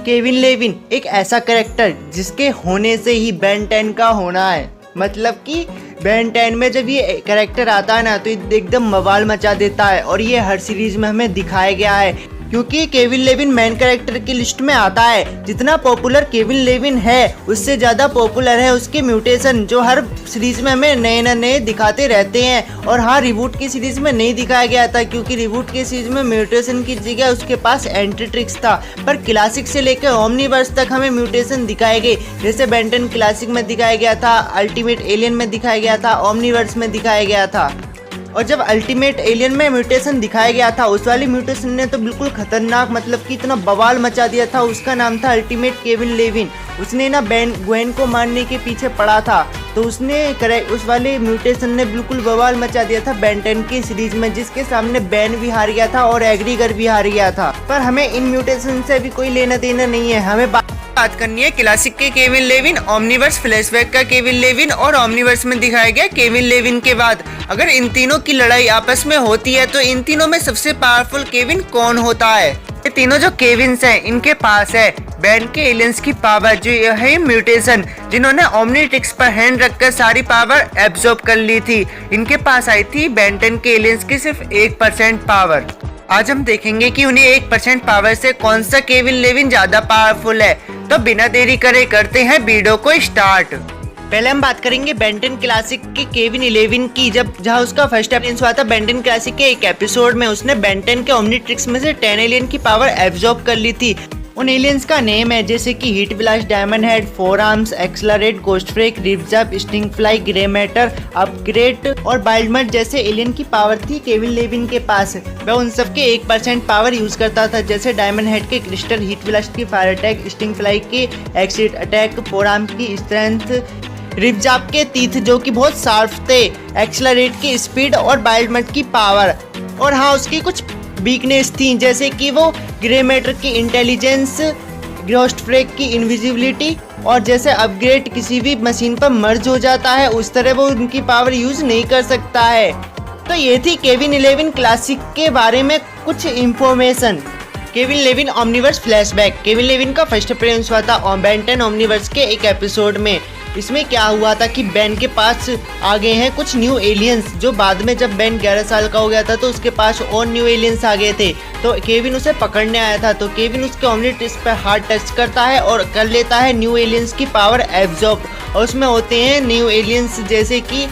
Kevin Lewin एक ऐसा character जिसके होने से ही बेन 10 का होना है। मतलब कि बेन 10 में जब ये कैरेक्टर आता है ना तो एकदम बवाल मचा देता है और ये हर सीरीज में हमें दिखाया गया है क्योंकि केविन लेविन मेन कैरेक्टर की लिस्ट में आता है। जितना पॉपुलर केविन लेविन है उससे ज़्यादा पॉपुलर है उसके म्यूटेशन जो हर सीरीज में हमें नए नए दिखाते रहते हैं। और हाँ, रिबूट की सीरीज में नहीं दिखाया गया था क्योंकि रिबूट की सीरीज में म्यूटेशन की जगह उसके पास एंटी ट्रिक्स था, पर क्लासिक से लेकर ओमनीवर्स तक हमें म्यूटेशन दिखाए गए। जैसे बेन 10 क्लासिक में दिखाया गया था, अल्टीमेट एलियन में दिखाया गया था, ओमनीवर्स में दिखाया गया था। और जब अल्टीमेट एलियन में म्यूटेशन दिखाया गया था उस वाली म्यूटेशन ने तो बिल्कुल खतरनाक मतलब कि इतना बवाल मचा दिया था। उसका नाम था अल्टीमेट केविन लेविन। उसने ना ग्वेन को मारने के पीछे पड़ा था तो उसने उस वाले म्यूटेशन ने बिल्कुल बवाल मचा दिया था बेन 10 की सीरीज में, जिसके सामने बेन भी हार गया था और एग्रीगर भी हार गया था। पर हमें इन म्यूटेशन से भी कोई लेना देना नहीं है। हमें बात करनी है क्लासिक के केविन लेविन, ओमनीवर्स फ्लैशबैक का केविन लेविन और ओमनीवर्स में दिखाया गया केविन लेविन के बाद अगर इन तीनों की लड़ाई आपस में होती है तो इन तीनों में सबसे पावरफुल केविन कौन होता है। ये तीनों जो केविन्स हैं इनके पास है बेन के एलियंस की पावर जो है म्यूटेशन, जिन्होंने ओमनीट्रिक्स पर हैंड रखकर सारी पावर एब्जॉर्ब कर ली थी। इनके पास आई थी बेन 10 के एलियंस की सिर्फ 1% पावर। आज हम देखेंगे कि उन्हें 1% पावर से कौन सा केविन लेविन ज्यादा पावरफुल है। तो बिना देरी करे करते हैं वीडियो को स्टार्ट। पहले हम बात करेंगे बेन 10 क्लासिक के केविन 11 की, जहाँ उसका फर्स्ट अपीयरेंस हुआ था। बेन 10 क्लासिक के एक एपिसोड में उसने बेन 10 के ओमनीट्रिक्स में से 10 एलियन की पावर एब्जॉर्ब कर ली थी। उन एलियंस का नेम है जैसे कि Heatblast, Diamondhead, Four Arms, XLR8, Ghostfreak, Ripjaws, Stinkfly, Grey Matter, Upgrade और बाइल्डमट जैसे एलियन की पावर थी केविन लेविन के पास। वह उन सबके 1% पावर यूज करता था, जैसे डायमंड हेड के क्रिस्टल, हीट ब्लास्ट की फायर अटैक, स्टिंग फ्लाई के एक्सिड अटैक, फोर आर्म्स की स्ट्रेंथ, रिपजअप के तीथ जो कि बहुत शार्प थे, एक्सलरेट की स्पीड और बाइल्डमट की पावर। और हाँ, उसकी कुछ वीकनेस थी जैसे कि वो ग्रे मैटर की इंटेलिजेंस, गोस्ट फ्रेक की इनविजिबिलिटी और जैसे अपग्रेड किसी भी मशीन पर मर्ज हो जाता है उस तरह वो उनकी पावर यूज नहीं कर सकता है। तो ये थी केविन 11 क्लासिक के बारे में कुछ information. Kevin Levin Omniverse flashback. Kevin Levin का फर्स्ट अपीयरेंस हुआ था बेन 10 ओमनीवर्स के एक एपिसोड में। इसमें क्या हुआ था कि बेन के पास आ गए हैं कुछ न्यू एलियंस, जो बाद में जब बेन 11 साल का हो गया था तो उसके पास और न्यू एलियंस आ गए थे। तो केविन उसे पकड़ने आया था तो केविन उसके ओमनीट्रिक्स पर हार्ड टच करता है और कर लेता है न्यू एलियंस की पावर एब्जॉर्ब। और उसमें होते हैं न्यू एलियंस जैसे कि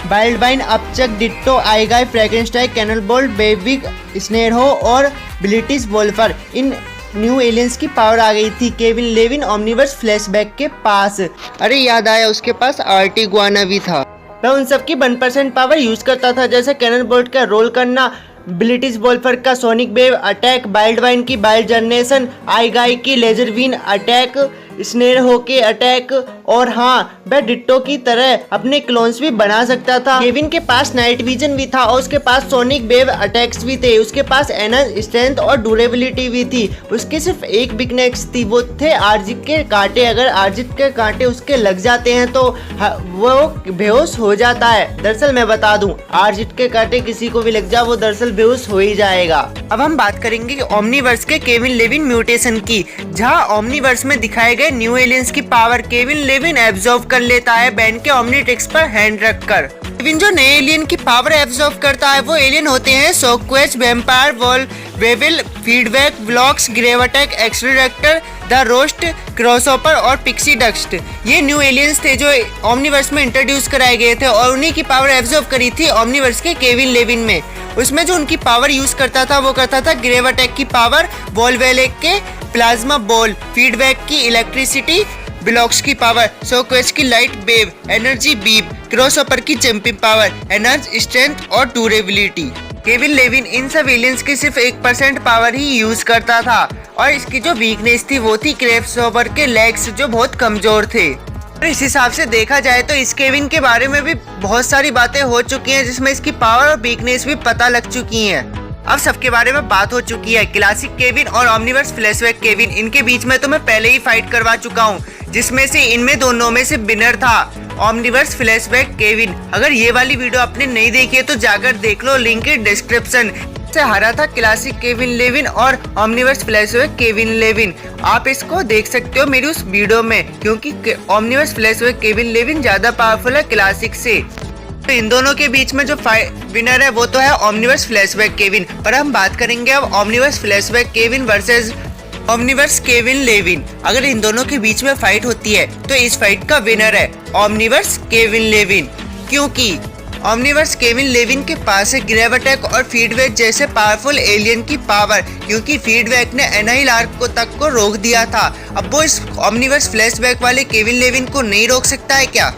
वाइल्डबाइन, अपचक, डिट्टो, आईगाई, फ्रैंकेनस्टाइन, कैनलबोल्ट, बेबिक, स्नेरहो और ब्लिटिश वोल्फर। इन न्यू एलियंस की पावर आ गई थी केविन लेविन ओमनीवर्स फ्लैशबैक के पास। अरे याद आया, उसके पास आर्टिगुआना भी था। वह उन सब की 1% पावर यूज करता था, जैसे कैनन बोल्ट का रोल करना, ब्लिटिश वोल्फर का सोनिक वेव अटैक, वाइल्डबाइन की वाइल्ड जनरेशन, आईगाई की लेजर बीन अटैक, स्नेर हो के अटैक। और हाँ, वह डिट्टो की तरह अपने क्लोन्स भी बना सकता था। केविन के पास नाइट विजन भी था और उसके पास सोनिक वेव अटैक्स भी थे। उसके पास एनर्जी, स्ट्रेंथ और ड्यूरेबिलिटी भी थी। उसकी सिर्फ एक वीकनेस थी, वो थे आर्जित के कांटे। अगर आर्जित के कांटे उसके लग जाते हैं तो वो बेहोश हो जाता है। दरअसल मैं बता दूं, आर्जित के कांटे किसी को भी लग जाए वो दरअसल बेहोश हो ही जाएगा। अब हम बात करेंगे ओमनीवर्स के केविन लेविन म्यूटेशन की, जहाँ ओमनीवर्स में दिखाए गए न्यू एलियंस की पावर केविन लेविन एब्जॉर्ब कर लेता है बेन के ओमनीट्रिक्स पर हैंड रखकर। केविन जो नए एलियन की पावर एब्जॉर्ब करता है वो एलियन होते हैं Shocksquatch, Whampire, Ball Weevil, Feedback, Bloxx, Gravattack, extractor, The Worst, Crashhopper और पिक्सी डस्ट। ये न्यू एलियंस थे जो ओमनीवर्स में इंट्रोड्यूस कराए गए थे और उन्हीं की पावर एब्जॉर्ब करी थी ओमनीवर्स के केविन लेविन में। उसमें जो उनकी पावर यूज करता था वो करता था ग्रेव अटैक की पावर, वॉल वेलेक के प्लाज्मा बॉल, फीडबैक की इलेक्ट्रिसिटी, ब्लॉक्स की पावर, शॉकवेज की light wave, energy beam, crossover की जंपिंग पावर, एनर्जी, स्ट्रेंथ और ड्यूरेबिलिटी। केविन लेविन इन सब एलियंस की सिर्फ 1% पावर ही यूज करता था और इसकी जो वीकनेस थी वो थी क्रॉसओवर के लेग्स जो बहुत कमजोर थे। और इस हिसाब से देखा जाए तो इस केविन के बारे में भी बहुत सारी बातें हो चुकी हैं जिसमें इसकी पावर और वीकनेस भी पता लग चुकी हैं। अब सबके बारे में बात हो चुकी है। क्लासिक केविन और ओमनीवर्स फ्लैशबैक केविन, इनके बीच में तो मैं पहले ही फाइट करवा चुका हूँ, जिसमें से इनमें दोनों में से विनर था ओमनीवर्स फ्लैशबैक केविन। अगर ये वाली वीडियो आपने नहीं देखी है तो जाकर देख लो, लिंक है डिस्क्रिप्शन। से हारा था क्लासिक केविन लेविन और ओमनिवर्स फ्लैशबैक केविन लेविन। आप इसको देख सकते हो मेरी उस वीडियो में, क्योंकि ओमनिवर्स फ्लैशबैक केविन लेविन ज्यादा पावरफुल है क्लासिक से। तो इन दोनों के बीच में जो विनर है वो तो है ओमनिवर्स फ्लैशबैक केविन। पर हम बात करेंगे अब Omniverse flashback Kevin versus Omniverse Kevin Levin. अगर इन दोनों के बीच में फाइट होती है तो इस फाइट का विनर है ओमनिवर्स केविन लेविन, क्योंकि ओमनिवर्स केविन लेविन के पास है ग्रेव अटैक और फीडबैक जैसे पावरफुल एलियन की पावर, क्योंकि फीडबैक ने एनाहिलार्क को तक को रोक दिया था। अब वो इस ओमनिवर्स फ्लैशबैक वाले केविन लेविन को नहीं रोक सकता है क्या?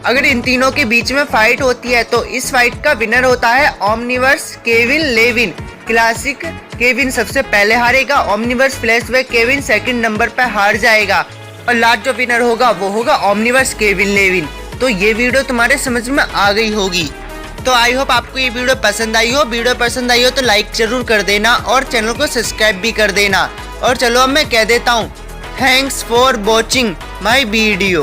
अगर इन तीनों के बीच में फाइट होती है तो इस फाइट का विनर होता है Omniverse Kevin Levin. Classic Kevin सबसे पहले हारेगा, Omniverse flashback Kevin second number पर हार जाएगा और लास्ट जो विनर होगा वो होगा ओमनिवर्स केविन लेविन। तो ये वीडियो तुम्हारे समझ में आ गई होगी। तो आई होप आपको ये वीडियो पसंद आई हो। वीडियो पसंद आई हो तो लाइक जरूर कर देना और चैनल को सब्सक्राइब भी कर देना। और चलो अब मैं कह देता हूँ, thanks for watching my video.